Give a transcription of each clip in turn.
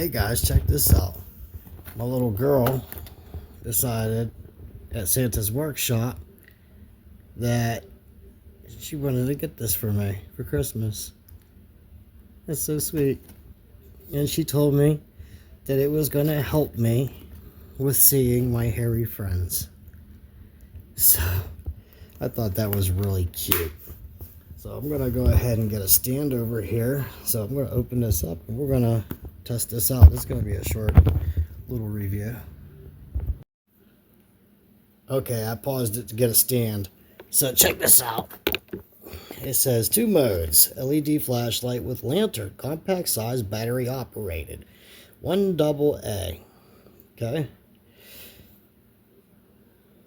Hey guys, check this out. My little girl decided at Santa's workshop that she wanted to get this for me for Christmas. That's so sweet. And she told me that it was going to help me with seeing my hairy friends. So I thought that was really cute. So I'm going to go ahead and get a stand over here. So I'm going to open this up and we're going to test this out. This is going to be a short little review. Okay, I paused it to get a stand. So check this out. It says 2 modes. LED flashlight with lantern. Compact size, battery operated. 1 AA. Okay.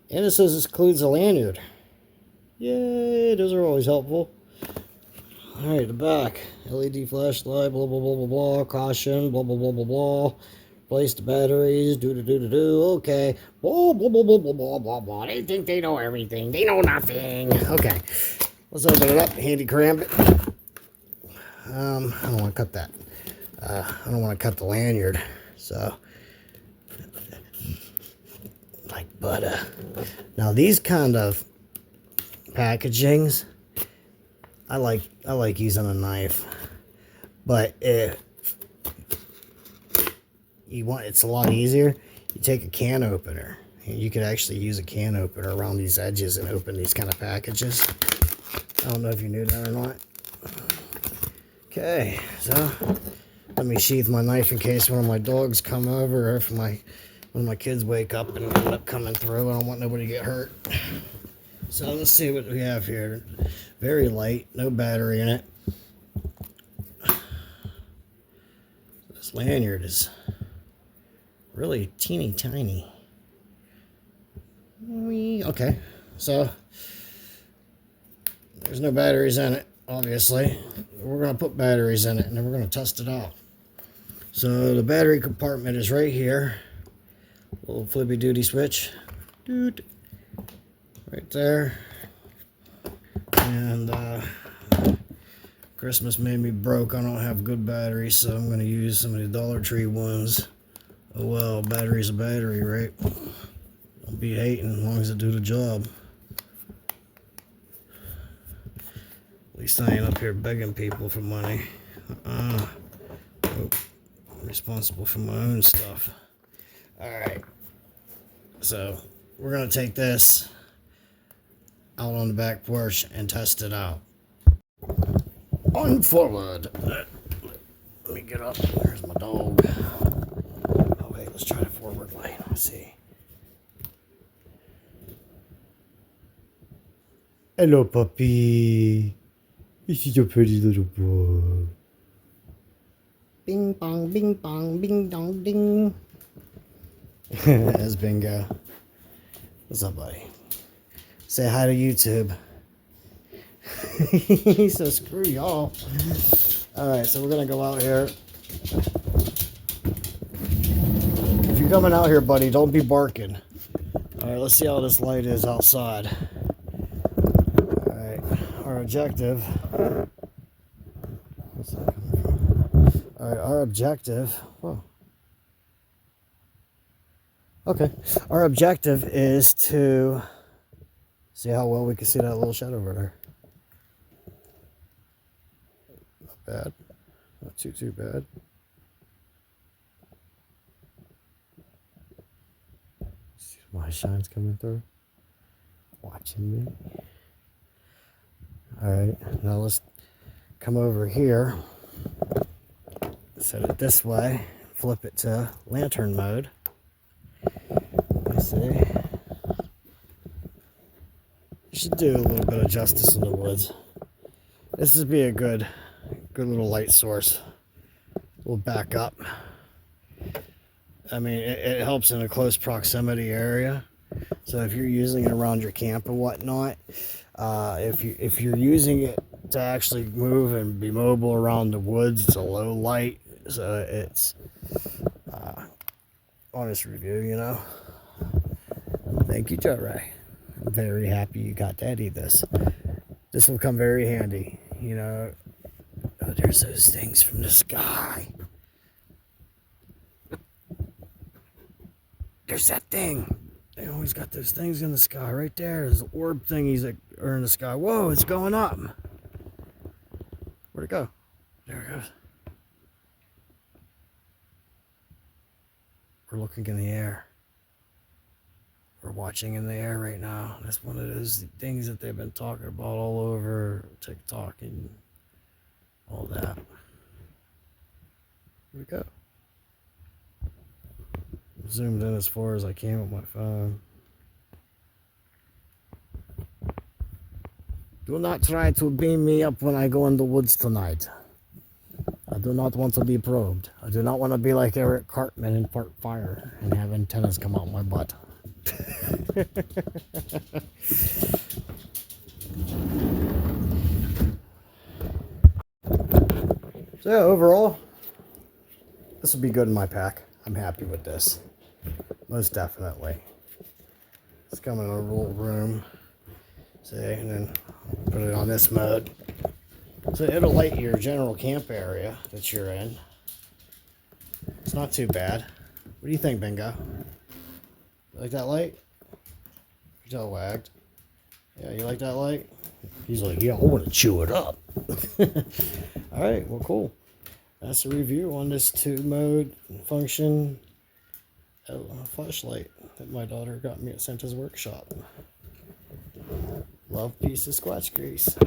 And it says it includes a lanyard. Yay, those are always helpful. Alright, the back. LED flashlight, blah, blah, blah, blah, blah. Caution, blah, blah, blah, blah, blah. Place the batteries, do. Okay. Blah, blah, blah, blah, blah, blah, blah, blah. They think they know everything. They know nothing. Okay. Let's open it up. Handy cram it. I don't want to cut that. I don't want to cut the lanyard. So, like butter. Now, these kind of packagings, I like using a knife, but if you want, it's a lot easier. You take a can opener, and you could actually use a can opener around these edges and open these kind of packages. I don't know if you knew that or not. Okay, so let me sheath my knife in case one of my dogs come over, or if one of my kids wake up and end up coming through. I don't want nobody to get hurt. So let's see what we have here. Very light, no battery in it. This lanyard is really teeny tiny. Okay, so there's no batteries in it, obviously. We're going to put batteries in it and then we're going to test it out. So the battery compartment is right here. Little flippy duty switch. Right there. And Christmas made me broke. I don't have good batteries, so I'm going to use some of the Dollar Tree ones. Oh well, battery's a battery, right? Don't be hating as long as it do the job. At least I ain't up here begging people for money. I'm responsible for my own stuff. Alright. So, we're going to take this out on the back porch and test it out. On forward. Let me get up. There's my dog. Oh wait, let's try the forward lane. Let's see. Hello, puppy. This is your pretty little boy. Bing bong, bing bong, bing dong, ding. That's Bingo. What's up, buddy? Say hi to YouTube. So screw y'all. Alright, so we're gonna go out here. If you're coming out here, buddy, don't be barking. Alright, let's see how this light is outside. Alright, our objective. What's that coming from? Alright, our objective. Whoa. Okay, our objective is to see how well we can see that little shed over there. Not bad. Not too bad. See my shine's coming through. Watching me. Alright, now let's come over here. Set it this way. Flip it to lantern mode. Let's see. Should do a little bit of justice in the woods. This would be a good little light source. We'll back up. I mean, it helps in a close proximity area. So if you're using it around your camp and whatnot, if you're using it to actually move and be mobile around the woods, it's a low light. So it's honest review, you know. Thank you, Joe Ray. I'm very happy you got Daddy this. This will come very handy, you know. Oh, there's those things from the sky. there's that thing. They always got those things in the sky right there. There's orb thingies that are in the sky. Whoa, it's going up. Where'd it go? There it goes. We're looking in the air. We're watching in the air right now. That's one of those things that they've been talking about all over TikTok and all that. Where'd it go? Zoomed in as far as I can with my phone. Do not try to beam me up when I go in the woods tonight. I do not want to be probed. I do not want to be like Eric Cartman in Part Fire and have antennas come out my butt. So overall, this will be good in my pack. I'm happy with this. Most definitely. It's coming in a little room. See, and then put it on this mode. So it'll light your general camp area that you're in. It's not too bad. What do you think, Bingo? You like that light? Your tail wagged. Yeah, you like that light? He's like, yeah, I want to chew it up. Alright, well, cool. That's a review on this 2-mode function flashlight that my daughter got me at Santa's workshop. Love, peace, and squatch grease.